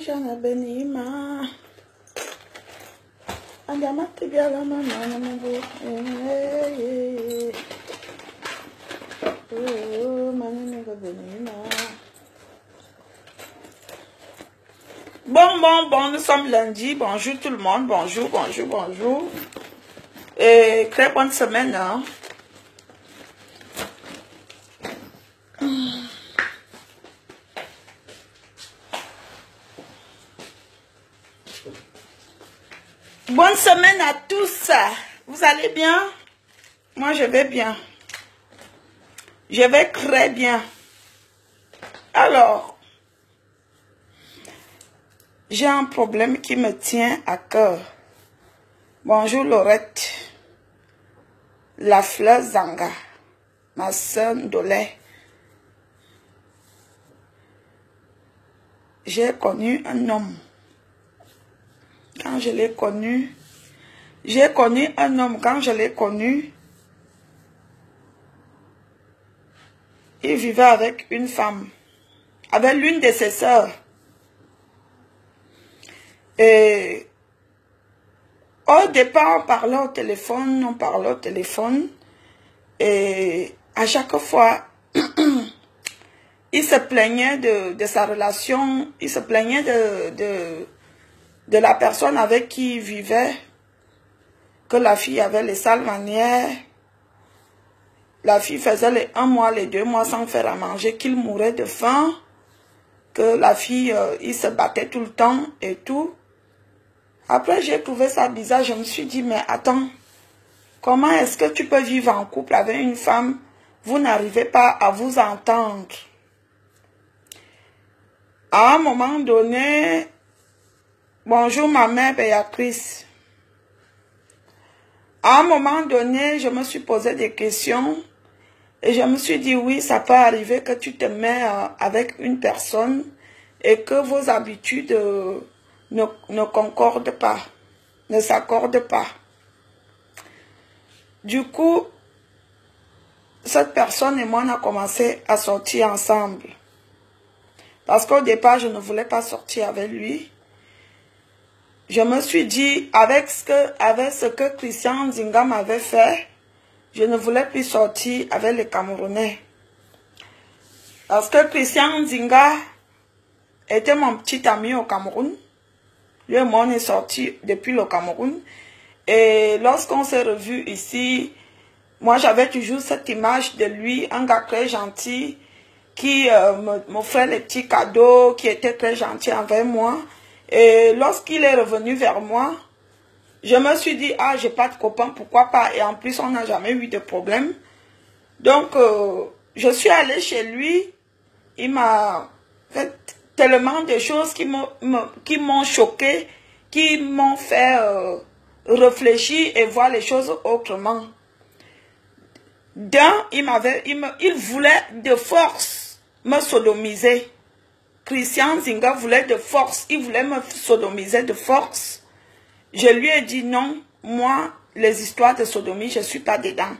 jana benima. Andama tibiala mama namugo. Oh, manimigo benima. Bon, nous sommes lundi. Bonjour tout le monde. Bonjour. Et très bonne semaine. Hein? Bonne semaine à tous. Vous allez bien? Moi, je vais bien. Je vais très bien. Alors, j'ai un problème qui me tient à cœur. Bonjour Laurette. La fleur Zanga. Ma soeur Ndolé. J'ai connu un homme. Quand je l'ai connu, j'ai connu un homme. Quand je l'ai connu, il vivait avec une femme, avec l'une de ses sœurs. Et au départ, on parlait au téléphone, et à chaque fois, il se plaignait de sa relation, il se plaignait de la personne avec qui il vivait, que la fille avait les sales manières, la fille faisait les 1 mois, les 2 mois sans faire à manger, qu'il mourait de faim, que la fille, il se battait tout le temps et tout. Après, j'ai trouvé ça bizarre, je me suis dit, mais attends, comment est-ce que tu peux vivre en couple avec une femme, vous n'arrivez pas à vous entendre? À un moment donné, bonjour ma mère Béatrice. À un moment donné, je me suis posé des questions et je me suis dit, oui, ça peut arriver que tu te mets avec une personne et que vos habitudes ne concordent pas, ne s'accordent pas. Du coup, cette personne et moi, on a commencé à sortir ensemble. Parce qu'au départ, je ne voulais pas sortir avec lui. Je me suis dit, avec ce que Christian Nzinga m'avait fait, je ne voulais plus sortir avec les Camerounais. Parce que Christian Nzinga était mon petit ami au Cameroun. Lui et moi, on est sortis depuis le Cameroun. Et lorsqu'on s'est revus ici, moi, j'avais toujours cette image de lui, un gars très gentil, qui m'offrait les petits cadeaux, qui était très gentil envers moi. Et lorsqu'il est revenu vers moi, je me suis dit, ah, j'ai pas de copain, pourquoi pas? Et en plus, on n'a jamais eu de problème. Donc, je suis allée chez lui. Il m'a fait tellement de choses qui m'ont choqué, qui m'ont fait réfléchir et voir les choses autrement. D'un, il voulait de force me sodomiser. Christian Nzinga voulait de force, il voulait me sodomiser de force. Je lui ai dit non, moi, les histoires de sodomie, je ne suis pas dedans.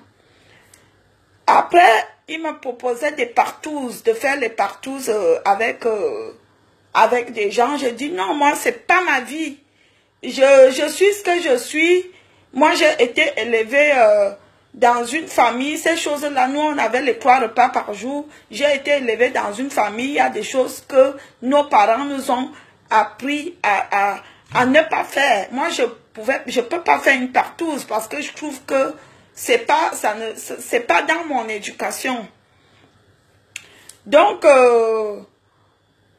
Après, il me proposait des partouzes, de faire les partouzes avec des gens. Je dis non, moi, c'est pas ma vie. Je suis ce que je suis. Moi, j'ai été élevée dans une famille. Ces choses-là, nous, on avait les 3 repas par jour. J'ai été élevée dans une famille. Il y a des choses que nos parents nous ont appris à ne pas faire. Moi, je peux pas faire une partouze parce que je trouve que c'est pas dans mon éducation. Donc,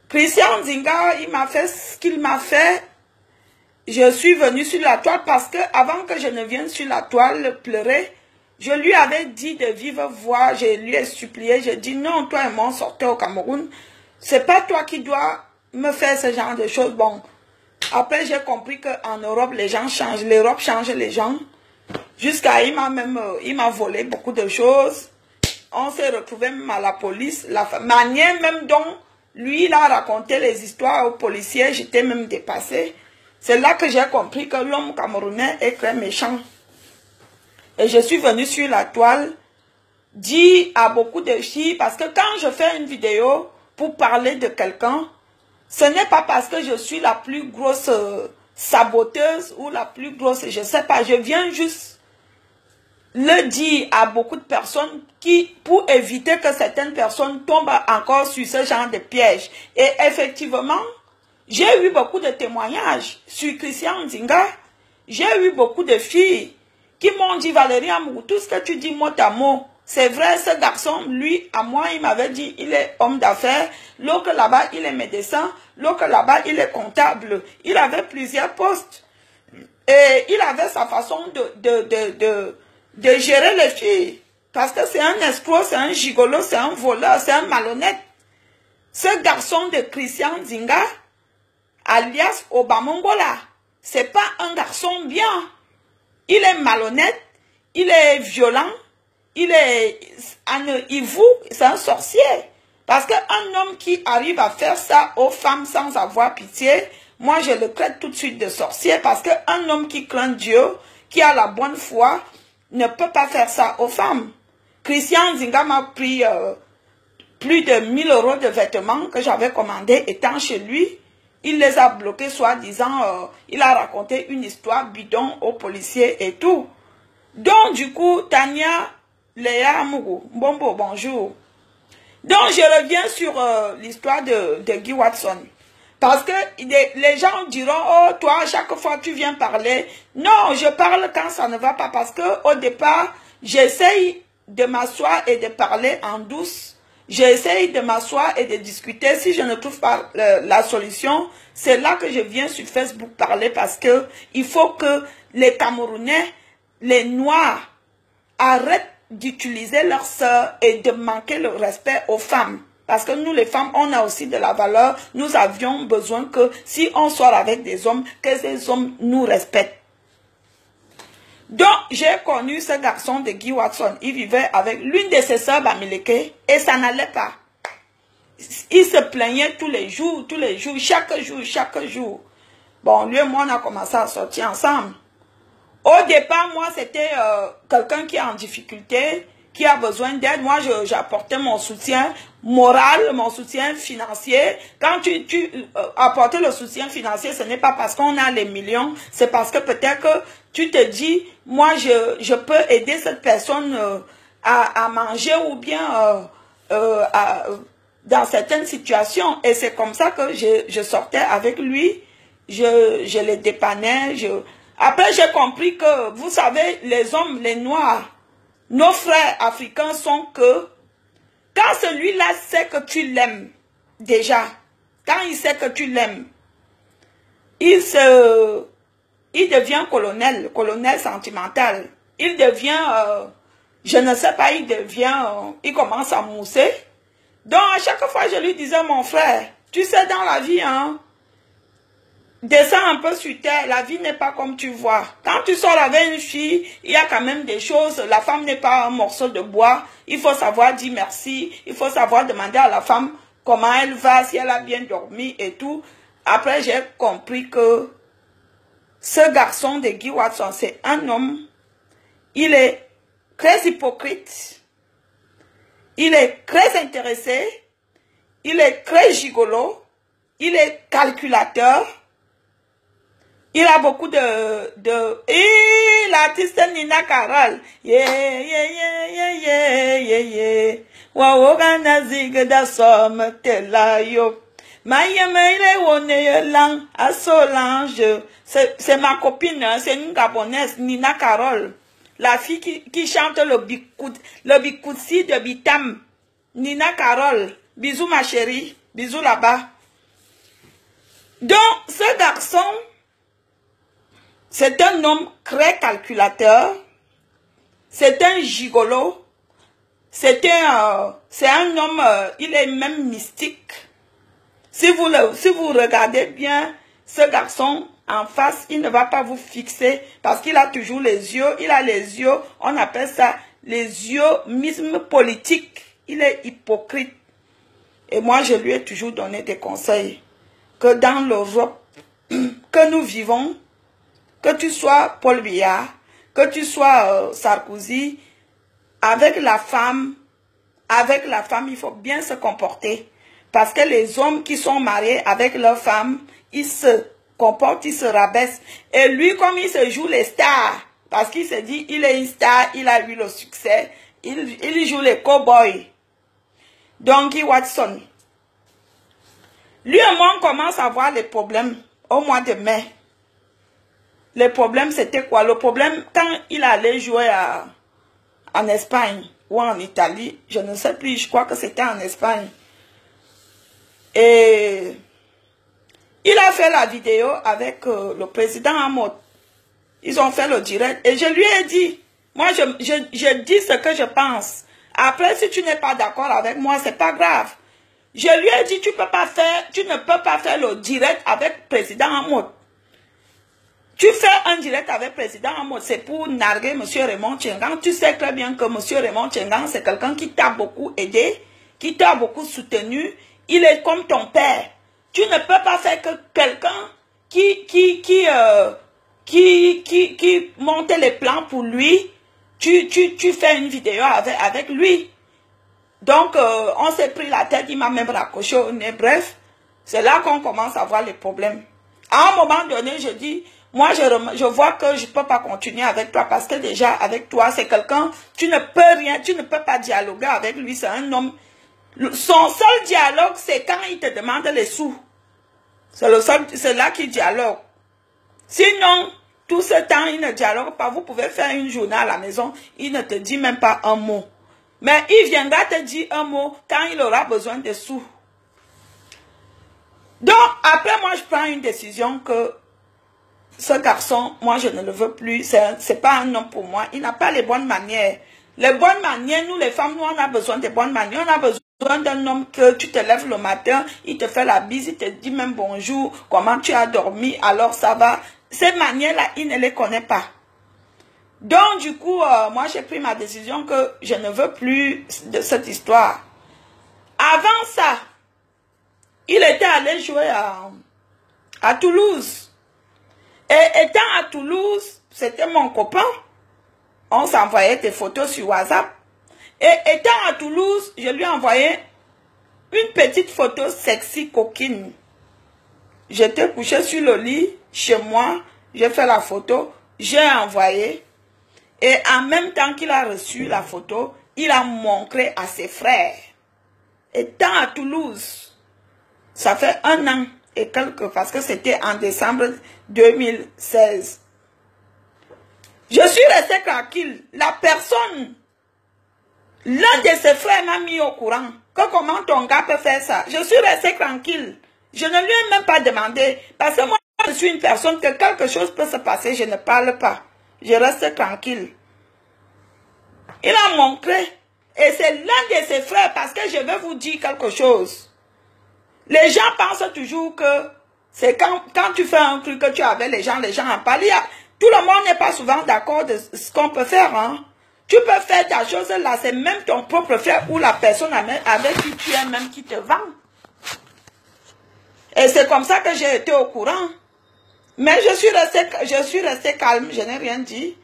Christian Nzinga, il m'a fait ce qu'il m'a fait. Je suis venue sur la toile parce que avant que je ne vienne sur la toile pleurer, je lui avais dit de vive voix, je lui ai supplié, je dis non, toi et moi on sortait au Cameroun, c'est pas toi qui dois me faire ce genre de choses. Bon, après j'ai compris qu'en Europe les gens changent, l'Europe change les gens, jusqu'à il m'a volé beaucoup de choses, on s'est retrouvé même à la police, la manière même dont lui il a raconté les histoires aux policiers, j'étais même dépassée. C'est là que j'ai compris que l'homme camerounais est très méchant. Et je suis venue sur la toile dire à beaucoup de filles, parce que quand je fais une vidéo pour parler de quelqu'un, Ce n'est pas parce que je suis la plus grosse saboteuse ou la plus grosse, je ne sais pas. Je viens juste le dire à beaucoup de personnes pour éviter que certaines personnes tombent encore sur ce genre de piège. Et effectivement, j'ai eu beaucoup de témoignages sur Christian Nzinga. J'ai eu beaucoup de filles qui m'ont dit, Valérie Amourou, tout ce que tu dis mot à mot, c'est vrai, ce garçon, lui, à moi, il m'avait dit, il est homme d'affaires, l'autre là-bas, il est médecin, l'autre là-bas, il est comptable. Il avait plusieurs postes. Et il avait sa façon de gérer les filles. Parce que c'est un escroc, c'est un gigolo, c'est un voleur, c'est un malhonnête. Ce garçon de Christian Nzinga, alias Obamongola, c'est pas un garçon bien. Il est malhonnête, il est violent, il est c'est un sorcier. Parce qu'un homme qui arrive à faire ça aux femmes sans avoir pitié, moi je le traite tout de suite de sorcier. Parce qu'un homme qui craint Dieu, qui a la bonne foi, ne peut pas faire ça aux femmes. Christian Nzinga m'a pris plus de 1000 € de vêtements que j'avais commandés étant chez lui. Il les a bloqués, soi-disant, il a raconté une histoire bidon aux policiers et tout. Donc, du coup, Tania, Léa Amourou, bonjour. Donc, je reviens sur l'histoire de Guy Watson. Parce que les gens diront, oh, toi, chaque fois tu viens parler. Non, je parle quand ça ne va pas. Parce que au départ, j'essaye de m'asseoir et de parler en douce. J'essaye de m'asseoir et de discuter. Si je ne trouve pas la solution, c'est là que je viens sur Facebook parler. Parce que il faut que les Camerounais, les Noirs, arrêtent d'utiliser leurs sœurs et de manquer le respect aux femmes. Parce que nous, les femmes, on a aussi de la valeur. Nous avions besoin que si on sort avec des hommes, que ces hommes nous respectent. Donc, j'ai connu ce garçon de Guy Watson. Il vivait avec l'une de ses sœurs Bamileke et ça n'allait pas. Il se plaignait tous les jours, chaque jour. Bon, lui et moi, on a commencé à sortir ensemble. Au départ, moi, c'était quelqu'un qui est en difficulté, qui a besoin d'aide. Moi, j'apportais mon soutien moral, mon soutien financier. Quand tu apportes le soutien financier, ce n'est pas parce qu'on a les millions, c'est parce que peut-être que tu te dis, moi, je peux aider cette personne à manger ou bien dans certaines situations. Et c'est comme ça que je sortais avec lui, je les dépannais, Après, j'ai compris que, vous savez, les hommes, les Noirs, nos frères africains sont que, quand celui-là sait que tu l'aimes, déjà, quand il sait que tu l'aimes, il devient colonel sentimental. Il devient, je ne sais pas, il commence à mousser. Donc, à chaque fois, je lui disais, mon frère, tu sais, dans la vie, hein, descends un peu sur terre, la vie n'est pas comme tu vois. Quand tu sors avec une fille, il y a quand même des choses. La femme n'est pas un morceau de bois. Il faut savoir dire merci. Il faut savoir demander à la femme comment elle va, si elle a bien dormi et tout. Après, j'ai compris que ce garçon de Guy Watson, c'est un homme. Il est très hypocrite. Il est très intéressé. Il est très gigolo. Il est calculateur. Il a beaucoup et l'artiste Nina Carol. C'est ma copine, c'est une Gabonaise, Nina Carol. La fille qui chante le Bikoutsi de Bitam. Nina Carol. Bisous ma chérie. Bisous là-bas. Donc, ce garçon, c'est un homme très calculateur, c'est un gigolo, c'est un homme, il est même mystique. Si vous regardez bien ce garçon en face, il ne va pas vous fixer parce qu'il a toujours les yeux, on appelle ça les yeux politique. Il est hypocrite. Et moi, je lui ai toujours donné des conseils que dans l'Europe que nous vivons, que tu sois Paul Biya, que tu sois Sarkozy, avec la femme, il faut bien se comporter. Parce que les hommes qui sont mariés avec leurs femmes, ils se comportent, ils se rabaissent. Et lui, comme il se joue les stars, parce qu'il se dit, il est une star, il a eu le succès, il joue les cow-boys. Donkey Watson. Lui et moi, on commence à voir les problèmes au mois de mai. Le problème, c'était quoi? Le problème, quand il allait jouer en Espagne ou en Italie, je ne sais plus, je crois que c'était en Espagne. Et il a fait la vidéo avec le président Hamod. Ils ont fait le direct. Et je lui ai dit, moi, je dis ce que je pense. Après, si tu n'es pas d'accord avec moi, c'est pas grave. Je lui ai dit, tu ne peux pas faire le direct avec le président Hamod. Tu fais un direct avec le président Hamod, c'est pour narguer M. Raymond Tchengan. Tu sais très bien que M. Raymond Tchengan, c'est quelqu'un qui t'a beaucoup aidé, qui t'a beaucoup soutenu. Il est comme ton père. Tu ne peux pas faire que quelqu'un qui montait les plans pour lui. Tu fais une vidéo avec lui. Donc, on s'est pris la tête, il m'a même raccroché au nez. Bref, c'est là qu'on commence à voir les problèmes. À un moment donné, je dis, moi, je vois que je ne peux pas continuer avec toi parce que déjà, avec toi, c'est quelqu'un, tu ne peux rien, tu ne peux pas dialoguer avec lui, c'est un homme. Son seul dialogue, c'est quand il te demande les sous. C'est là qu'il dialogue. Sinon, tout ce temps, il ne dialogue pas. Vous pouvez faire une journée à la maison, il ne te dit même pas un mot. Mais il viendra te dire un mot quand il aura besoin de sous. Donc, après, moi, je prends une décision que ce garçon, moi, je ne le veux plus. C'est pas un homme pour moi. Il n'a pas les bonnes manières. Les bonnes manières, nous, les femmes, nous, on a besoin de bonnes manières. On a besoin d'un homme que tu te lèves le matin, il te fait la bise, il te dit même bonjour, comment tu as dormi, alors ça va. Ces manières-là, il ne les connaît pas. Donc, du coup, moi, j'ai pris ma décision que je ne veux plus de cette histoire. Avant ça, il était allé jouer à Toulouse. Et étant à Toulouse, c'était mon copain. On s'envoyait des photos sur WhatsApp. Et étant à Toulouse, je lui ai envoyé une petite photo sexy coquine. J'étais couché sur le lit, chez moi, j'ai fait la photo, j'ai envoyé. Et en même temps qu'il a reçu la photo, il a montré à ses frères. Étant à Toulouse, ça fait 1 an et quelques, parce que c'était en décembre 2016. Je suis resté tranquille. La personne, l'un de ses frères m'a mis au courant que comment ton gars peut faire ça. Je suis resté tranquille. Je ne lui ai même pas demandé. Parce que moi, je suis une personne que quelque chose peut se passer, je ne parle pas. Je reste tranquille. Il a montré. Et c'est l'un de ses frères, parce que je vais vous dire quelque chose. Les gens pensent toujours que c'est quand tu fais un truc que tu avais les gens en parlent. Tout le monde n'est pas souvent d'accord de ce qu'on peut faire. Hein? Tu peux faire ta chose là, c'est même ton propre frère ou la personne avec qui tu es même qui te vend. Et c'est comme ça que j'ai été au courant. Mais je suis resté calme, je n'ai rien dit.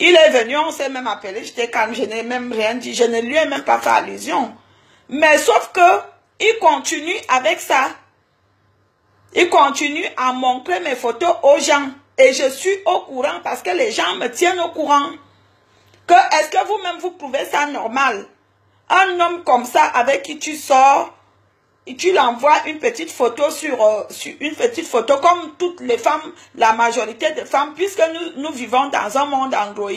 Il est venu, on s'est même appelé, j'étais calme, je n'ai même rien dit, je ne lui ai même pas fait allusion. Mais sauf que, il continue avec ça. Il continue à montrer mes photos aux gens. Et je suis au courant parce que les gens me tiennent au courant. Que est-ce que vous-même vous trouvez ça normal? Un homme comme ça avec qui tu sors, et tu l'envoies une petite photo sur une petite photo comme toutes les femmes, la majorité des femmes, puisque nous vivons dans un monde Android.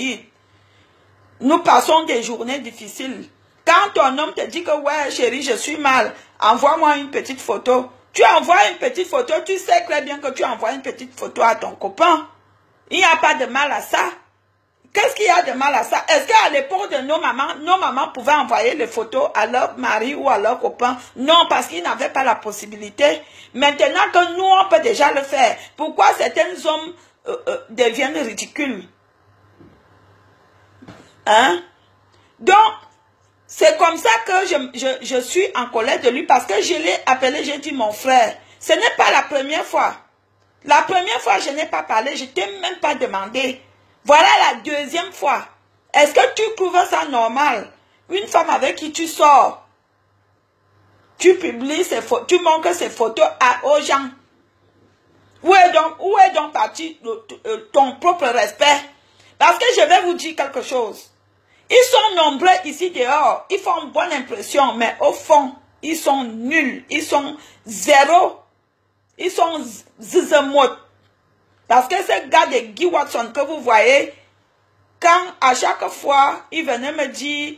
Nous passons des journées difficiles. Quand ton homme te dit que ouais chérie, je suis mal, envoie-moi une petite photo. Tu envoies une petite photo, tu sais très bien que tu envoies une petite photo à ton copain. Il n'y a pas de mal à ça. Qu'est-ce qu'il y a de mal à ça? Est-ce qu'à l'époque de nos mamans pouvaient envoyer les photos à leur mari ou à leur copain? Non, parce qu'ils n'avaient pas la possibilité. Maintenant que nous, on peut déjà le faire. Pourquoi certains hommes deviennent ridicules? Hein? Donc, c'est comme ça que je suis en colère de lui parce que je l'ai appelé, j'ai dit mon frère. Ce n'est pas la première fois. La première fois, je n'ai pas parlé, je ne t'ai même pas demandé. Voilà la deuxième fois. Est-ce que tu trouves ça normal? Une femme avec qui tu sors, tu publies ces photos, tu montres ces photos aux gens. Où est donc parti ton propre respect? Parce que je vais vous dire quelque chose. Ils sont nombreux ici dehors, ils font une bonne impression, mais au fond, ils sont nuls, ils sont zéro, ils sont zizemot. Parce que ce gars de Guy Watson que vous voyez, quand à chaque fois, il venait me dire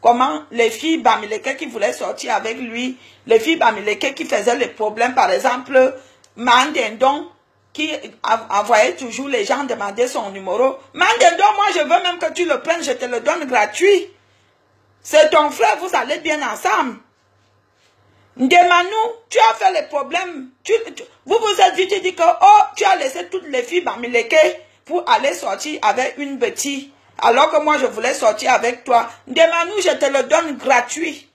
comment les filles Bamileke qui voulaient sortir avec lui, les filles Bamileke qui faisaient les problèmes, par exemple, Mandendon, qui envoyait toujours les gens demander son numéro. Mandendon, moi je veux même que tu le prennes, je te le donne gratuit. C'est ton frère, vous allez bien ensemble. Ndemanou, tu as fait les problèmes. Vous vous êtes dit, tu dis que oh, tu as laissé toutes les filles Bamileke pour aller sortir avec une bêtise. Alors que moi je voulais sortir avec toi. Ndemanou, je te le donne gratuit.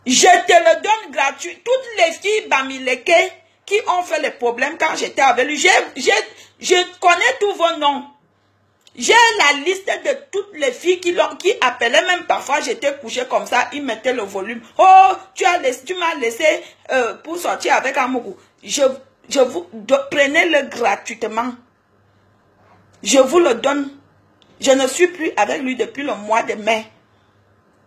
Je te le donne gratuit. Toutes les filles Bamileke qui ont fait les problèmes quand j'étais avec lui. Je connais tous vos noms. J'ai la liste de toutes les filles qui appelaient, même parfois j'étais couché comme ça, ils mettaient le volume. Oh, tu m'as laissé pour sortir avec Amougou. Je vous prenez-le gratuitement. Je vous le donne. Je ne suis plus avec lui depuis le mois de mai.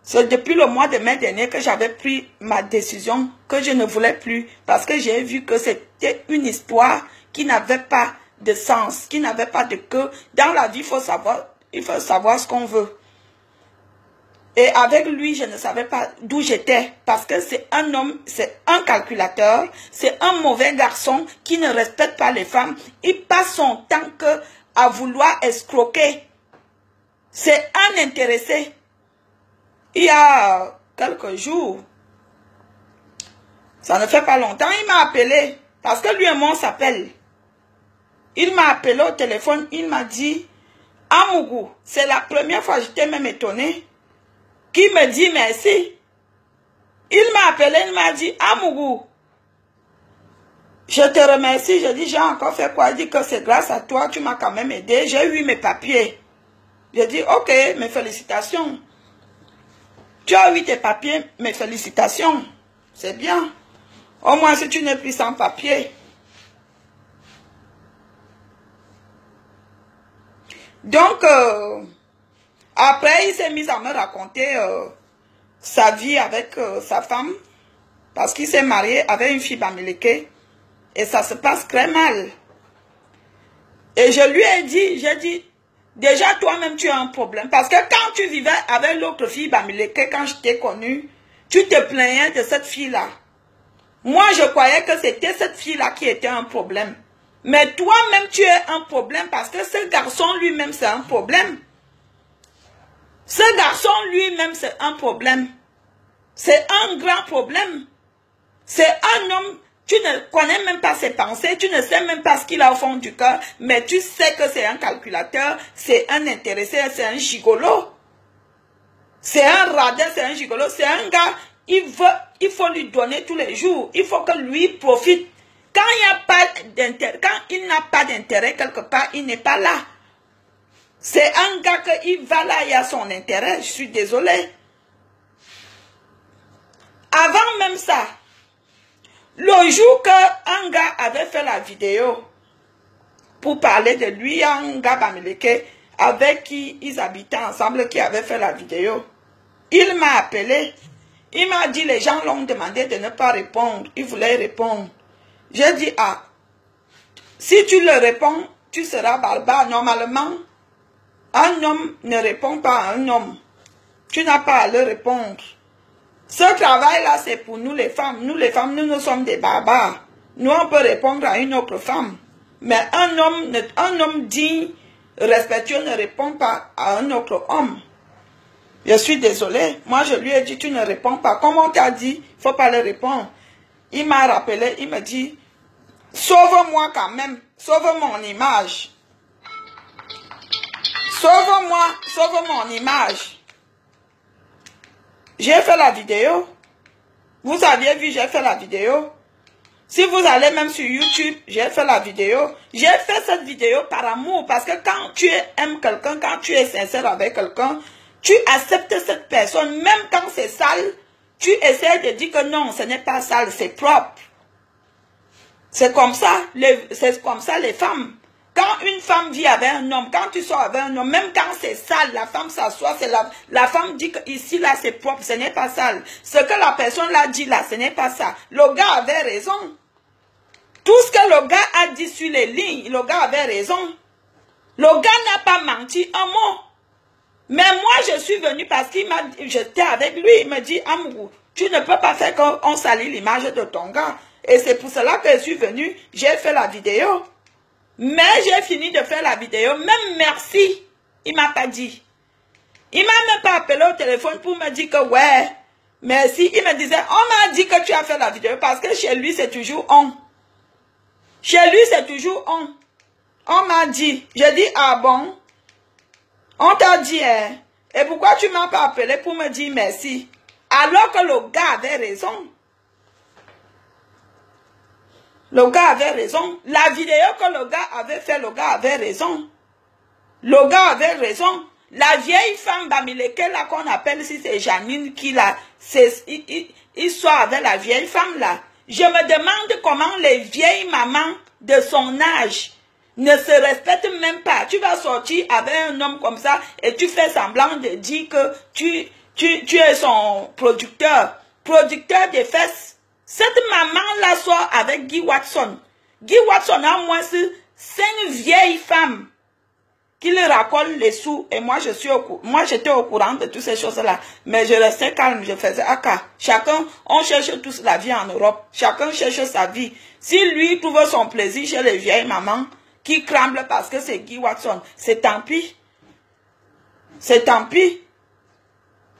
C'est depuis le mois de mai dernier que j'avais pris ma décision que je ne voulais plus parce que j'ai vu que c'était une histoire qui n'avait pas de sens, qui n'avait pas de queue. Dans la vie, il faut savoir ce qu'on veut. Et avec lui, je ne savais pas d'où j'étais parce que c'est un homme, c'est un calculateur, c'est un mauvais garçon qui ne respecte pas les femmes. Il passe son temps à vouloir escroquer. C'est un intéressé. Il y a quelques jours, ça ne fait pas longtemps, il m'a appelé, parce que lui et moi on s'appelle. Il m'a appelé au téléphone, il m'a dit, Amougou, c'est la première fois, j'étais même étonné, qui me dit merci. Il m'a appelé, il m'a dit, Amougou, je te remercie. Je dis, j'ai encore fait quoi? Il dit que c'est grâce à toi, tu m'as quand même aidé, j'ai eu mes papiers. Je dis, ok, mes félicitations. Tu as eu tes papiers, mes félicitations. C'est bien. Au moins, si tu n'es plus sans papier. Donc, après, il s'est mis à me raconter sa vie avec sa femme. Parce qu'il s'est marié avec une fille Bamileke. Et ça se passe très mal. Et je lui ai dit, j'ai dit, déjà, toi-même, tu as un problème. Parce que quand tu vivais avec l'autre fille, Bamileke, quand je t'ai connue, tu te plaignais de cette fille-là. Moi, je croyais que c'était cette fille-là qui était un problème. Mais toi-même, tu es un problème parce que ce garçon lui-même, c'est un problème. Ce garçon lui-même, c'est un problème. C'est un grand problème. C'est un homme... Tu ne connais même pas ses pensées, tu ne sais même pas ce qu'il a au fond du cœur, mais tu sais que c'est un calculateur, c'est un intéressé, c'est un gigolo. C'est un radin, c'est un gigolo, c'est un gars, il faut lui donner tous les jours, il faut que lui profite. Quand il n'a pas d'intérêt quelque part, il n'est pas là. C'est un gars qu'il va là, il a son intérêt, je suis désolée. Avant même ça, le jour qu'un gars avait fait la vidéo pour parler de lui, un gars Bamileke avec qui ils habitaient ensemble, qui avait fait la vidéo, il m'a appelé. Il m'a dit, les gens l'ont demandé de ne pas répondre. Il voulait répondre. J'ai dit, ah, si tu le réponds, tu seras barbare. Normalement, un homme ne répond pas à un homme. Tu n'as pas à le répondre. Ce travail-là, c'est pour nous les femmes. Nous les femmes, nous sommes des barbares. Nous, on peut répondre à une autre femme. Mais un homme digne, respectueux, ne répond pas à un autre homme. Je suis désolée. Moi, je lui ai dit, tu ne réponds pas. Comme on t'a dit, il ne faut pas le répondre. Il m'a rappelé, il me dit, sauve-moi quand même. Sauve mon image. Sauve-moi, sauve mon image. J'ai fait la vidéo. Vous aviez vu, j'ai fait la vidéo. Si vous allez même sur YouTube, j'ai fait la vidéo. J'ai fait cette vidéo par amour. Parce que quand tu aimes quelqu'un, quand tu es sincère avec quelqu'un, tu acceptes cette personne. Même quand c'est sale, tu essaies de dire que non, ce n'est pas sale, c'est propre. C'est comme ça les femmes. Quand une femme vit avec un homme, quand tu sors avec un homme, même quand c'est sale, la femme s'assoit, la femme dit que ici, là, c'est propre, ce n'est pas sale. Ce que la personne l'a dit là, ce n'est pas ça. Le gars avait raison. Tout ce que le gars a dit sur les lignes, le gars avait raison. Le gars n'a pas menti un mot. Mais moi, je suis venue parce qu'il m'a dit, j'étais avec lui, il me dit, Amourou, tu ne peux pas faire qu'on salit l'image de ton gars. Et c'est pour cela que je suis venue, j'ai fait la vidéo. Mais j'ai fini de faire la vidéo, même merci, il m'a pas dit. Il m'a même pas appelé au téléphone pour me dire que ouais, merci. Il me disait, on m'a dit que tu as fait la vidéo parce que chez lui, c'est toujours on. Chez lui, c'est toujours on. On m'a dit, j'ai dit, ah bon? On t'a dit, hein? Et pourquoi tu m'as pas appelé pour me dire merci? Alors que le gars avait raison. Le gars avait raison. La vidéo que le gars avait fait, le gars avait raison. Le gars avait raison. La vieille femme Bamileke, là, qu'on appelle, si c'est Janine qui l'a, il sort avec la vieille femme, là. Je me demande comment les vieilles mamans de son âge ne se respectent même pas. Tu vas sortir avec un homme comme ça et tu fais semblant de dire que tu es son producteur des fesses. Cette maman-là sort avec Guy Watson. Guy Watson a au moins 5 vieilles femmes qui lui racolent les sous. Et moi, j'étais au courant de toutes ces choses-là. Mais je restais calme, je faisais aka. Chacun, on cherche tous la vie en Europe. Chacun cherche sa vie. Si lui trouve son plaisir chez les vieilles mamans qui crament parce que c'est Guy Watson, c'est tant pis. C'est tant pis.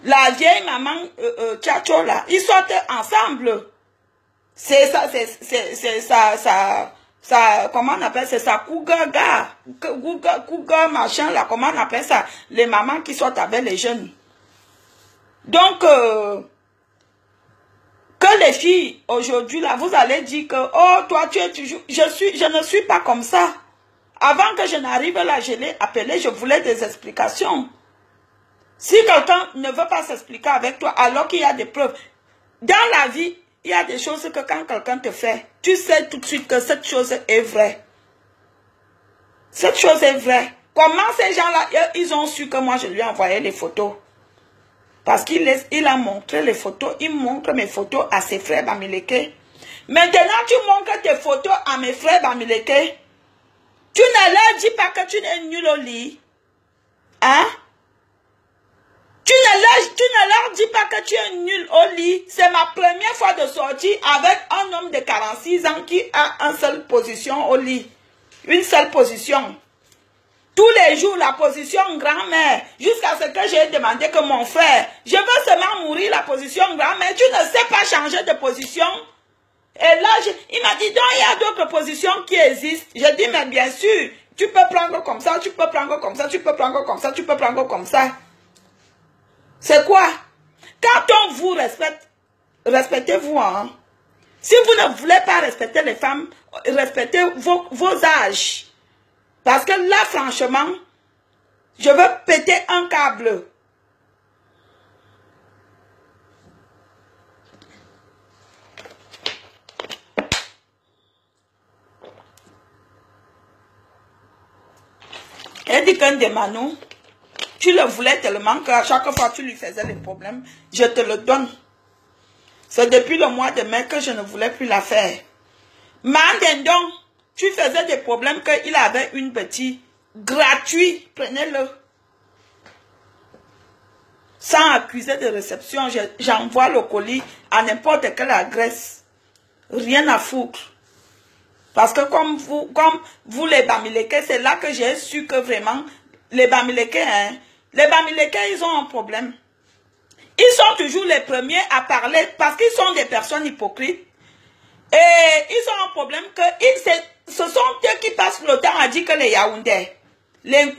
La vieille maman Tchacho là, ils sortent ensemble. C'est ça, comment on appelle ça, cougar machin là, comment on appelle ça, les mamans qui sortent avec les jeunes. Donc, que les filles, aujourd'hui là, vous allez dire que, oh, toi tu es toujours, je ne suis pas comme ça. Avant que je n'arrive là, je l'ai appelé, je voulais des explications. Si quelqu'un ne veut pas s'expliquer avec toi, alors qu'il y a des preuves, dans la vie, il y a des choses que quand quelqu'un te fait, tu sais tout de suite que cette chose est vraie. Cette chose est vraie. Comment ces gens-là, ils ont su que moi je lui ai envoyé les photos? Parce qu'il a montré les photos, il montre mes photos à ses frères Bamileke. Maintenant, tu montres tes photos à mes frères Bamileke. Tu ne leur dis pas que tu es nul au lit. Hein? Tu ne leur dis pas que tu es nul au lit. C'est ma première fois de sortir avec un homme de 46 ans qui a une seule position au lit. Une seule position. Tous les jours, la position grand-mère. Jusqu'à ce que j'ai demandé que mon frère, je veux seulement mourir la position grand-mère. Tu ne sais pas changer de position. Et là, il m'a dit, donc il y a d'autres positions qui existent. J'ai dit, mais bien sûr, tu peux prendre comme ça, tu peux prendre comme ça, tu peux prendre comme ça, tu peux prendre comme ça. C'est quoi? Quand on vous respecte, respectez-vous. Hein? Si vous ne voulez pas respecter les femmes, respectez vos âges. Parce que là, franchement, je veux péter un câble. Elle dit qu'un des Manou, tu le voulais tellement qu'à chaque fois que tu lui faisais les problèmes, je te le donne. C'est depuis le mois de mai que je ne voulais plus la faire. Mandendon, tu faisais des problèmes qu'il avait une petite gratuit. Prenez-le. Sans accuser de réception, j'envoie le colis à n'importe quelle adresse. Rien à foutre. Parce que comme vous les Bamileke, c'est là que j'ai su que vraiment, les Bamileke, hein, les Bamileke, ils ont un problème. Ils sont toujours les premiers à parler parce qu'ils sont des personnes hypocrites. Et ils ont un problème que ce sont eux qui passent le temps à dire que les Yaoundais, les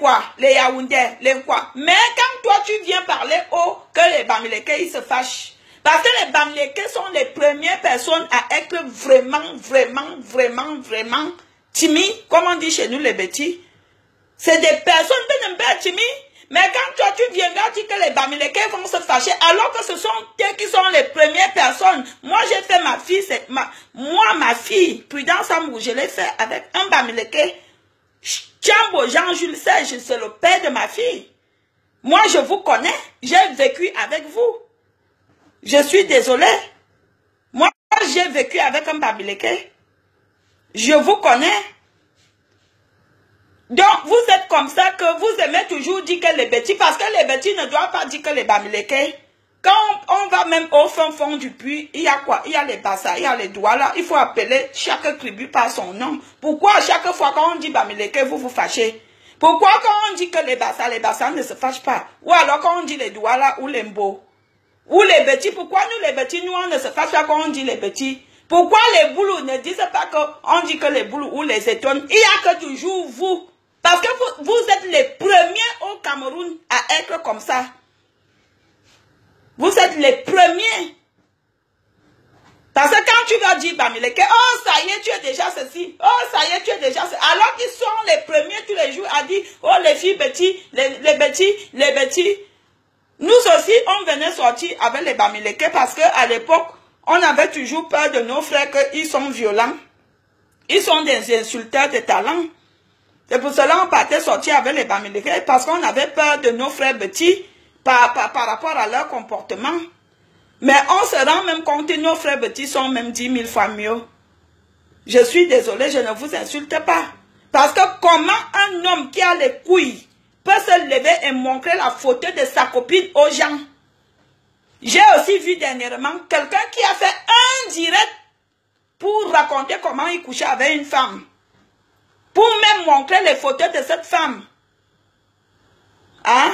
Yaoundais, les quoi. Mais quand toi tu viens parler que les Bamileke, ils se fâchent. Parce que les Bamileke sont les premières personnes à être vraiment timides, comme on dit chez nous les bêtis. C'est des personnes qui n'aiment pas timides. Mais quand toi, tu viendras dire que les Bamileke vont se fâcher, alors que ce sont eux qui sont les premières personnes. Moi, j'ai fait ma fille, ma fille, Prudence Amour, je l'ai fait avec un Bamileke. Tiambo Jean-Jules Serge, c'est le père de ma fille. Moi, je vous connais, j'ai vécu avec vous. Je suis désolée. Moi, j'ai vécu avec un Bamileke. Je vous connais. Donc, vous êtes comme ça que vous aimez toujours dire que les bêtis, parce que les bêtis ne doivent pas dire que les Bamileke. Quand on va même au fond du puits, il y a quoi? Il y a les Bassa, il y a les Douala. Il faut appeler chaque tribu par son nom. Pourquoi chaque fois quand on dit Bamileke, vous vous fâchez? Pourquoi quand on dit que les Bassa ne se fâchent pas? Ou alors quand on dit les Douala ou les Mbo? Ou les bêtis, pourquoi nous les bêtis, nous on ne se fâche pas quand on dit les bêtis? Pourquoi les boulous ne disent pas qu'on dit que les boulous ou les étonnes? Il n'y a que toujours vous. Parce que vous êtes les premiers au Cameroun à être comme ça. Vous êtes les premiers. Parce que quand tu vas dire Bamileke, oh ça y est, tu es déjà ceci. Oh ça y est, tu es déjà ceci. Alors qu'ils sont les premiers tous les jours à dire, oh les filles bêtis, les bêtis. Nous aussi, on venait sortir avec les Bamileke parce qu'à l'époque, on avait toujours peur de nos frères qu'ils sont violents. Ils sont des insulteurs de talent. C'est pour cela qu'on partait sortir avec les Bamileke parce qu'on avait peur de nos frères petits par rapport à leur comportement. Mais on se rend même compte que nos frères petits sont même 10 000 fois mieux. Je suis désolée, je ne vous insulte pas. Parce que comment un homme qui a les couilles peut se lever et montrer la photo de sa copine aux gens? J'ai aussi vu dernièrement quelqu'un qui a fait un direct pour raconter comment il couchait avec une femme. Pour même montrer les photos de cette femme. Hein?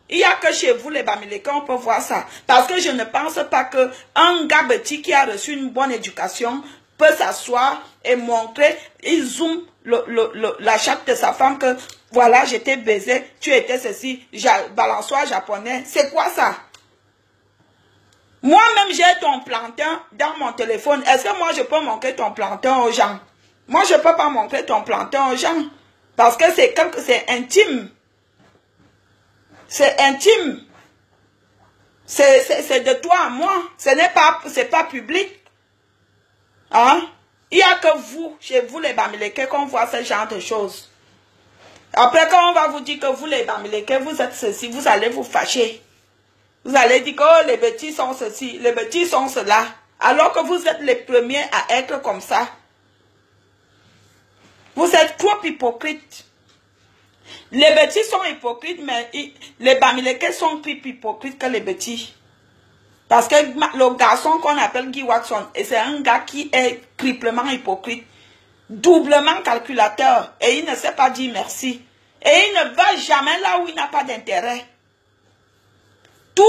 Il n'y a que chez vous, les Bamileke, on peut voir ça. Parce que je ne pense pas qu'un gars petit qui a reçu une bonne éducation peut s'asseoir et montrer, il zoome la chatte de sa femme que, voilà, j'étais baisé, tu étais ceci, balançoire japonais. C'est quoi ça? Moi-même, j'ai ton plantain dans mon téléphone. Est-ce que moi, je peux montrer ton plantain aux gens? Moi, je ne peux pas montrer ton plantain aux gens. Parce que c'est intime. C'est intime. C'est de toi à moi. C'est pas public. Hein? Il n'y a que vous, chez vous les Bamileke, qu'on voit ce genre de choses. Après, quand on va vous dire que vous les Bamileke, vous êtes ceci, vous allez vous fâcher. Vous allez dire que oh, les petits sont ceci, les petits sont cela. Alors que vous êtes les premiers à être comme ça. Vous êtes trop hypocrites. Les bêtis sont hypocrites, mais les Bamileke sont plus hypocrites que les bêtis. Parce que le garçon qu'on appelle Guy Watson, c'est un gars qui est triplement hypocrite, doublement calculateur, et il ne sait pas dire merci. Et il ne va jamais là où il n'a pas d'intérêt. Tous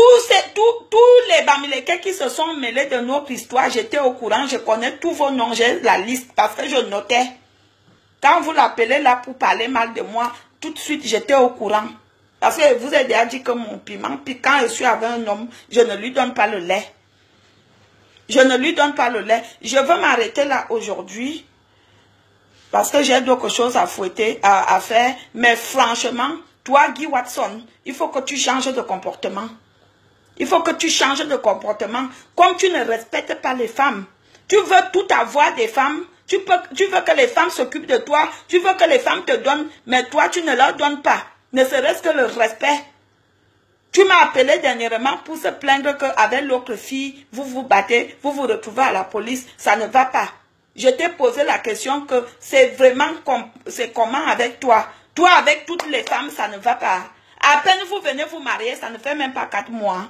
les Bamileke qui se sont mêlés de notre histoire, j'étais au courant, je connais tous vos noms, j'ai la liste parce que je notais. Quand vous l'appelez là pour parler mal de moi, tout de suite j'étais au courant. Parce que vous avez déjà dit que mon piment, puis quand je suis avec un homme, je ne lui donne pas le lait. Je ne lui donne pas le lait. Je veux m'arrêter là aujourd'hui. Parce que j'ai d'autres choses à fouetter, à faire. Mais franchement, toi Guy Watson, il faut que tu changes de comportement. Il faut que tu changes de comportement. Comme tu ne respectes pas les femmes. Tu veux tout avoir des femmes. Tu veux que les femmes s'occupent de toi. Tu veux que les femmes te donnent. Mais toi, tu ne leur donnes pas. Ne serait-ce que le respect. Tu m'as appelé dernièrement pour se plaindre qu'avec l'autre fille, vous vous battez, vous vous retrouvez à la police. Ça ne va pas. Je t'ai posé la question que c'est vraiment c'est comment avec toi. Toi, avec toutes les femmes, ça ne va pas. À peine vous venez vous marier, ça ne fait même pas 4 mois.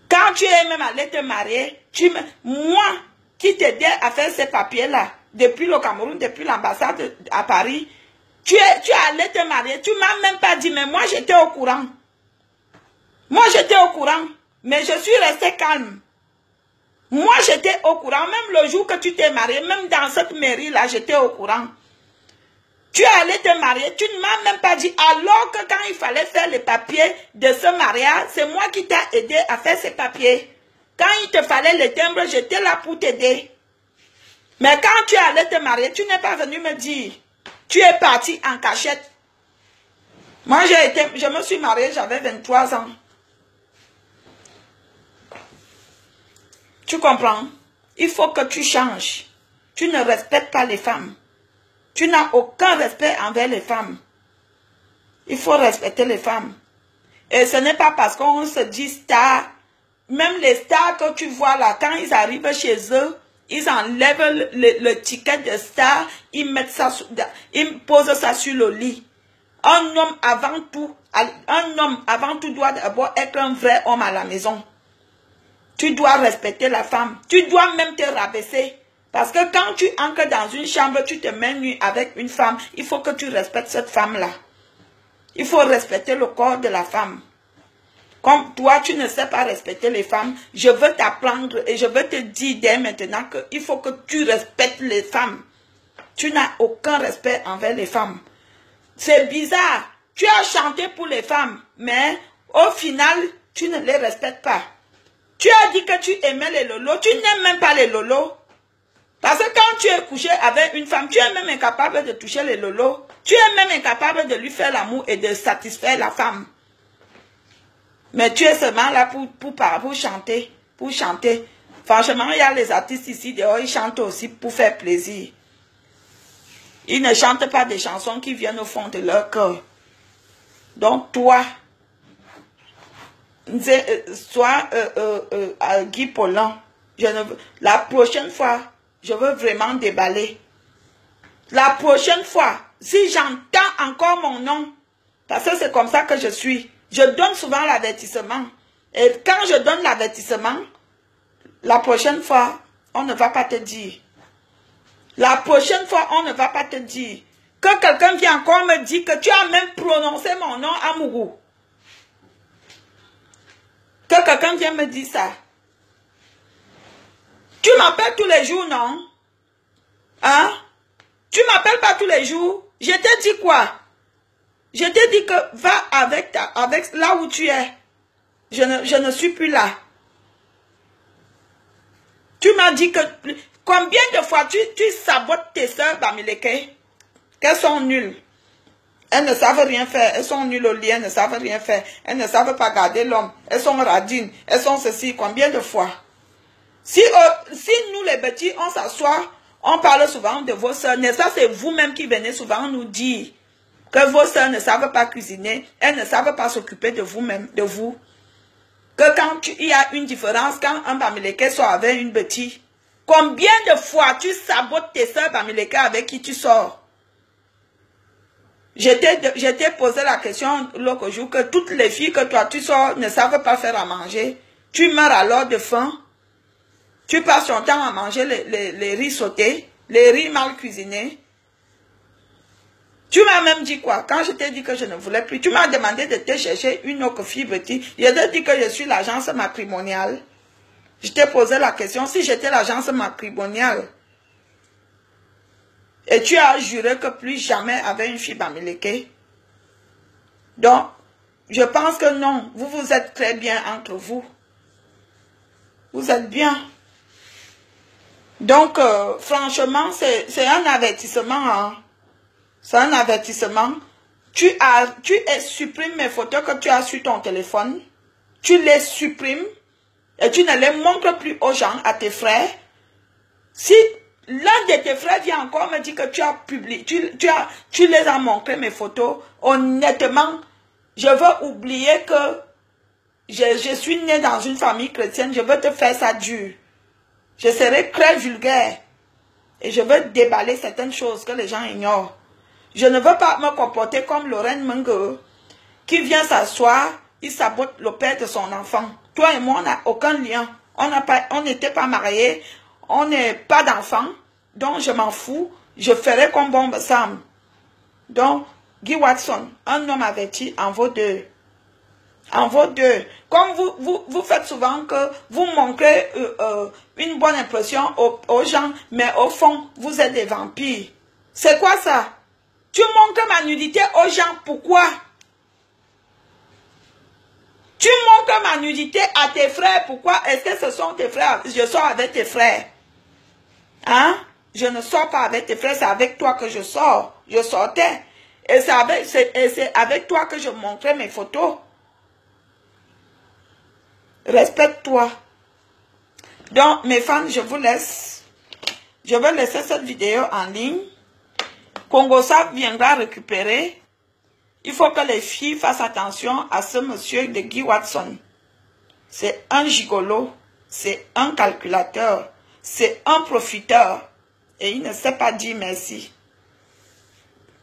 Quand tu es même allé te marier, moi qui t'aidais à faire ces papiers-là, depuis le Cameroun, depuis l'ambassade à Paris, tu es allé te marier, tu ne m'as même pas dit, mais moi j'étais au courant. Moi j'étais au courant, mais je suis restée calme. Moi j'étais au courant, même le jour que tu t'es marié, même dans cette mairie-là, j'étais au courant. Tu es allé te marier, tu ne m'as même pas dit, alors que quand il fallait faire les papiers de ce mariage, c'est moi qui t'ai aidé à faire ces papiers. Quand il te fallait les timbres, j'étais là pour t'aider. Mais quand tu es allé te marier, tu n'es pas venu me dire. Tu es parti en cachette. Moi, je me suis mariée, j'avais 23 ans. Tu comprends? Il faut que tu changes. Tu ne respectes pas les femmes. Tu n'as aucun respect envers les femmes. Il faut respecter les femmes. Et ce n'est pas parce qu'on se dit star. Même les stars que tu vois là, quand ils arrivent chez eux, ils enlèvent le ticket de star, ils mettent ça, ils posent ça sur le lit. Un homme avant tout doit d'abord être un vrai homme à la maison. Tu dois respecter la femme. Tu dois même te rabaisser. Parce que quand tu entres dans une chambre, tu te mets nu avec une femme, il faut que tu respectes cette femme-là. Il faut respecter le corps de la femme. Comme toi, tu ne sais pas respecter les femmes, je veux t'apprendre et je veux te dire dès maintenant qu'il faut que tu respectes les femmes. Tu n'as aucun respect envers les femmes. C'est bizarre. Tu as chanté pour les femmes, mais au final, tu ne les respectes pas. Tu as dit que tu aimais les lolos, tu n'aimes même pas les lolos. Parce que quand tu es couché avec une femme, tu es même incapable de toucher les lolos. Tu es même incapable de lui faire l'amour et de satisfaire la femme. Mais tu es seulement là pour chanter. Pour chanter. Franchement, il y a les artistes ici dehors, ils chantent aussi pour faire plaisir. Ils ne chantent pas des chansons qui viennent au fond de leur cœur. Donc toi, soit Guy Paulin, la prochaine fois, je veux vraiment déballer. La prochaine fois, si j'entends encore mon nom, parce que c'est comme ça que je suis, je donne souvent l'avertissement. Et quand je donne l'avertissement, la prochaine fois, on ne va pas te dire. La prochaine fois, on ne va pas te dire. Que quelqu'un vient encore me dire que tu as même prononcé mon nom Amourou. Que quelqu'un vient me dire ça. Tu m'appelles tous les jours, non? Hein? Tu m'appelles pas tous les jours? Je t'ai dit quoi? Je t'ai dit que va avec là où tu es. Je ne suis plus là. Tu m'as dit que... Combien de fois tu sabotes tes soeurs, Bamileke? Qu'elles sont nulles. Elles ne savent rien faire. Elles sont nulles au lit. Elles ne savent rien faire. Elles ne savent pas garder l'homme. Elles sont radines. Elles sont ceci. Combien de fois? Si nous les petits, on s'assoit, on parle souvent de vos soeurs. Mais ça, c'est vous-même qui venez souvent nous dire que vos soeurs ne savent pas cuisiner. Elles ne savent pas s'occuper de vous-même, de vous. Que quand il y a une différence, quand un Bamileke sort avec une petite, combien de fois tu sabotes tes soeurs Bamileke avec qui tu sors? Je t'ai posé la question l'autre jour que toutes les filles que toi tu sors ne savent pas faire à manger. Tu meurs alors de faim. Tu passes ton temps à manger les riz sautés, les riz mal cuisinés. Tu m'as même dit quoi? Quand je t'ai dit que je ne voulais plus, tu m'as demandé de te chercher une autre fille petite. Je t'ai dit que je suis l'agence matrimoniale. Je t'ai posé la question si j'étais l'agence matrimoniale. Et tu as juré que plus jamais avec une fille Bamileke. Donc, je pense que non. Vous êtes très bien entre vous. Vous êtes bien. Donc, franchement, c'est un avertissement. Hein. C'est un avertissement. Tu supprimes mes photos que tu as sur ton téléphone. Tu les supprimes. Et tu ne les montres plus aux gens, à tes frères. Si l'un de tes frères vient encore me dire que tu as publié, tu les as montré mes photos, honnêtement, je veux oublier que je suis née dans une famille chrétienne, je veux te faire ça dur. Je serai très vulgaire. Et je veux déballer certaines choses que les gens ignorent. Je ne veux pas me comporter comme Lorraine Mengue, qui vient s'asseoir, il sabote le père de son enfant. Toi et moi, on n'a aucun lien. On n'était pas mariés. On n'est pas d'enfants. Donc, je m'en fous. Je ferai comme bon me semble. Donc, Guy Watson, un homme averti en vaut deux. En vaut deux. Comme vous faites souvent que vous montrez une bonne impression aux gens, mais au fond, vous êtes des vampires. C'est quoi ça? Tu montres ma nudité aux gens, pourquoi? Tu montres ma nudité à tes frères. Pourquoi? Est-ce que ce sont tes frères? Je sors avec tes frères. Hein? Je ne sors pas avec tes frères. C'est avec toi que je sors. Je sortais. Et c'est avec toi que je montrais mes photos. Respecte-toi. Donc, mes fans, je vous laisse. Je vais laisser cette vidéo en ligne. Congosa viendra récupérer. Il faut que les filles fassent attention à ce monsieur de Guy Watson. C'est un gigolo. C'est un calculateur. C'est un profiteur. Et il ne sait pas dire merci.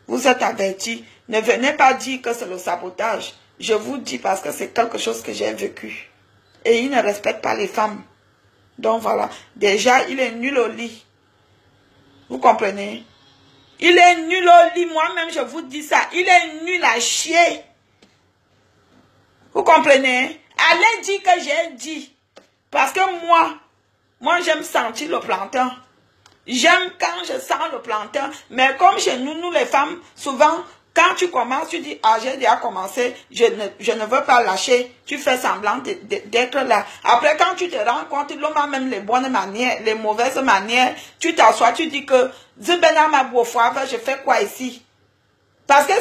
Vous êtes avertis. Ne venez pas dire que c'est le sabotage. Je vous dis parce que c'est quelque chose que j'ai vécu. Et il ne respecte pas les femmes. Donc voilà. Déjà, il est nul au lit. Vous comprenez? Il est nul au lit. Moi-même, je vous dis ça. Il est nul à chier. Vous comprenez? Allez dire que j'ai dit. Parce que moi j'aime sentir le plantain. J'aime quand je sens le plantain. Mais comme chez nous les femmes, souvent, quand tu commences, tu dis, ah, j'ai déjà commencé, je ne veux pas lâcher. Tu fais semblant d'être là. Après, quand tu te rends compte, l'homme a même les bonnes manières, les mauvaises manières. Tu t'assois, tu dis que, je fais quoi ici? Parce que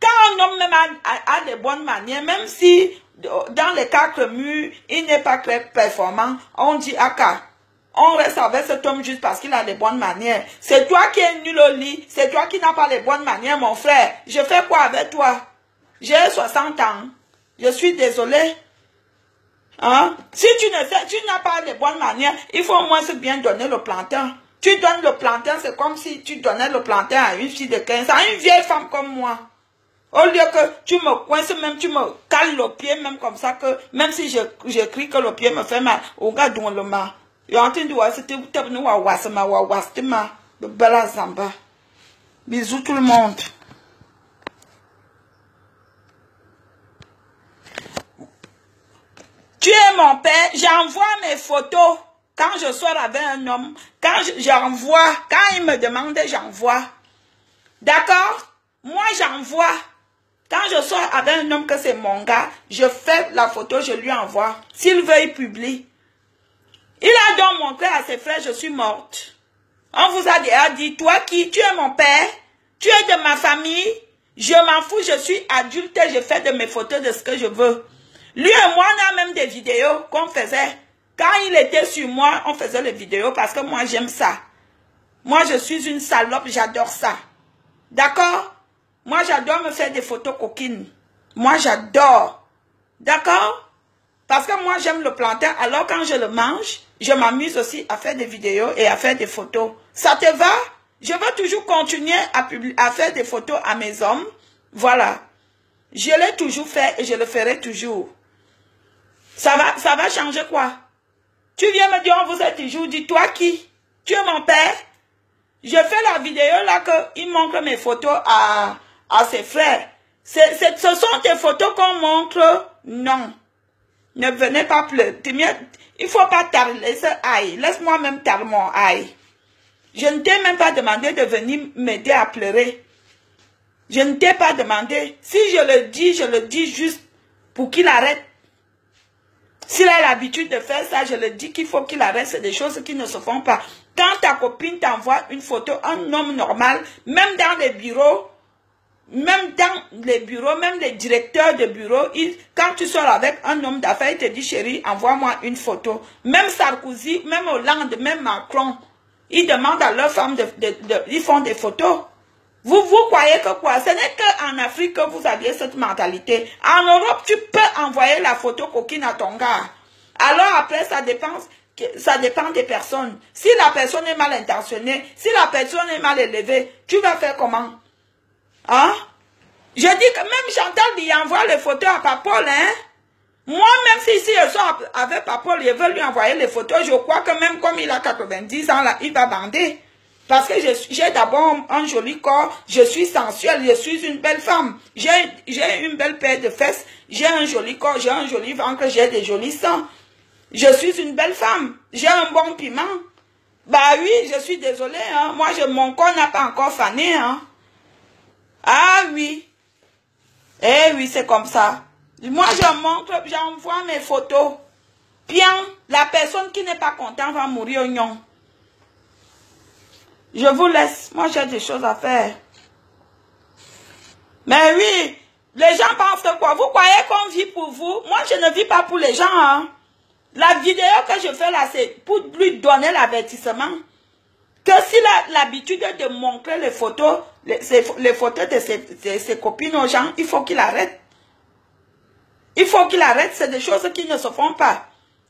quand un homme même a des bonnes manières, même si dans les 4 murs, il n'est pas très performant, on dit, aka. On reste avec cet homme juste parce qu'il a des bonnes manières. C'est toi qui es nul au lit. C'est toi qui n'as pas les bonnes manières, mon frère. Je fais quoi avec toi? J'ai 60 ans. Je suis désolé. Hein? Si tu n'as pas les bonnes manières, il faut au moins se bien donner le plantain. Tu donnes le plantain, c'est comme si tu donnais le plantain à une fille de 15 ans, à une vieille femme comme moi. Au lieu que tu me coinces, même tu me cales le pied, même comme ça, que même si je crie que le pied me fait mal, au gars dont le mal. Bisous tout le monde. Tu es mon père, j'envoie mes photos quand je sors avec un homme. Quand j'envoie, quand il me demande, j'envoie. D'accord? Moi, j'envoie. Quand je sors avec un homme que c'est mon gars, je fais la photo, je lui envoie. S'il veut, il publie. Il a donc montré à ses frères, je suis morte. On vous a déjà dit, toi qui, tu es mon père, tu es de ma famille, je m'en fous, je suis adulte, je fais de mes photos de ce que je veux. Lui et moi, on a même des vidéos qu'on faisait. Quand il était sur moi, on faisait les vidéos parce que moi, j'aime ça. Moi, je suis une salope, j'adore ça. D'accord? Moi, j'adore me faire des photos coquines. Moi, j'adore. D'accord? Parce que moi, j'aime le plantain. Alors, quand je le mange, je m'amuse aussi à faire des vidéos et à faire des photos. Ça te va? Je veux toujours continuer à faire des photos à mes hommes. Voilà. Je l'ai toujours fait et je le ferai toujours. Ça va changer quoi? Tu viens me dire, on vous a toujours dit, toi qui? Tu es mon père? Je fais la vidéo là qu'il montre mes photos à ses frères. Ce sont tes photos qu'on montre? Non. Ne venez pas pleurer. Il ne faut pas laisser aïe. Laisse-moi même taire mon aïe. Je ne t'ai même pas demandé de venir m'aider à pleurer. Je ne t'ai pas demandé. Si je le dis juste pour qu'il arrête. S'il a l'habitude de faire ça, je le dis qu'il faut qu'il arrête. C'est des choses qui ne se font pas. Quand ta copine t'envoie une photo, un homme normal, même dans les bureaux, même les directeurs de bureau, quand tu sors avec un homme d'affaires, il te dit, chérie, envoie-moi une photo. Même Sarkozy, même Hollande, même Macron, ils demandent à leurs femmes, ils font des photos. Vous croyez que quoi? Ce n'est qu'en Afrique que vous aviez cette mentalité. En Europe, tu peux envoyer la photo coquine à ton gars. Alors après, ça dépend des personnes. Si la personne est mal intentionnée, si la personne est mal élevée, tu vas faire comment? Hein? Je dis que même Chantal lui envoie les photos à Papol, hein? Moi, même si je sors avec Papol, je veux lui envoyer les photos, je crois que même comme il a 90 ans, là, il va bander. Parce que j'ai d'abord un joli corps, je suis sensuelle, je suis une belle femme. J'ai une belle paire de fesses, j'ai un joli corps, j'ai un joli ventre, j'ai des jolis seins. Je suis une belle femme, j'ai un bon piment. Bah oui, je suis désolée, hein. Moi, mon corps n'a pas encore fané, hein. Ah oui. Eh oui, c'est comme ça. Moi, j'envoie mes photos. Bien, la personne qui n'est pas contente va mourir au gnon. Je vous laisse. Moi, j'ai des choses à faire. Mais oui, les gens pensent quoi? Vous croyez qu'on vit pour vous? Moi, je ne vis pas pour les gens. Hein. La vidéo que je fais là, c'est pour lui donner l'avertissement. Que s'il a l'habitude de montrer les photos, les photos de ses copines aux gens, il faut qu'il arrête. Il faut qu'il arrête, c'est des choses qui ne se font pas.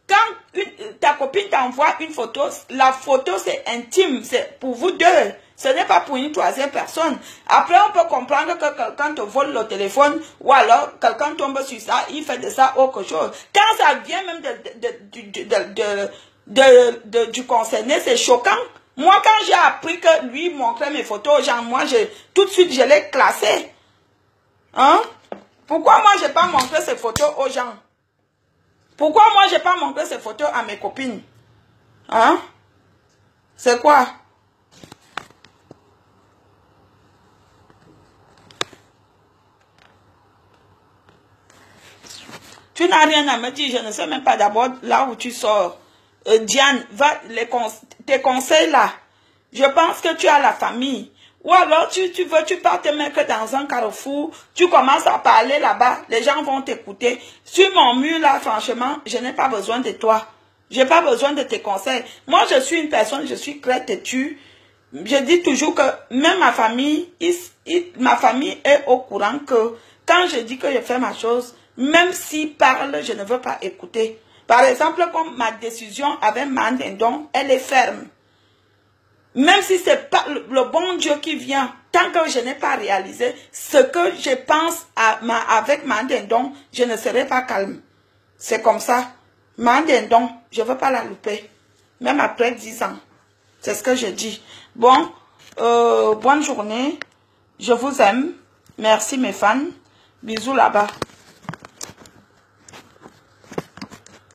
Quand ta copine t'envoie une photo, la photo c'est intime, c'est pour vous deux. Ce n'est pas pour une troisième personne. Après, on peut comprendre que quelqu'un te vole le téléphone ou alors quelqu'un tombe sur ça, il fait de ça autre chose. Quand ça vient même du concerné, c'est choquant. Moi, quand j'ai appris que lui montrait mes photos aux gens, moi, tout de suite, je l'ai classé. Hein? Pourquoi moi, je n'ai pas montré ces photos aux gens? Pourquoi moi, je n'ai pas montré ces photos à mes copines? Hein? C'est quoi? Tu n'as rien à me dire, je ne sais même pas d'abord là où tu sors. Diane, va tes conseils là. Je pense que tu as la famille. Ou alors tu pars te mettre dans un carrefour, tu commences à parler là-bas, les gens vont t'écouter. Sur mon mur là, franchement, je n'ai pas besoin de toi. Je n'ai pas besoin de tes conseils. Moi, je suis une personne, je suis très têtue. Je dis toujours que même ma famille, ma famille est au courant que quand je dis que je fais ma chose, même s'ils parlent, je ne veux pas écouter. Par exemple, comme ma décision avec Mandendon, elle est ferme. Même si ce n'est pas le bon Dieu qui vient, tant que je n'ai pas réalisé ce que je pense avec Mandendon, je ne serai pas calme. C'est comme ça. Mandendon, je ne veux pas la louper. Même après 10 ans. C'est ce que je dis. Bon, bonne journée. Je vous aime. Merci mes fans. Bisous là-bas.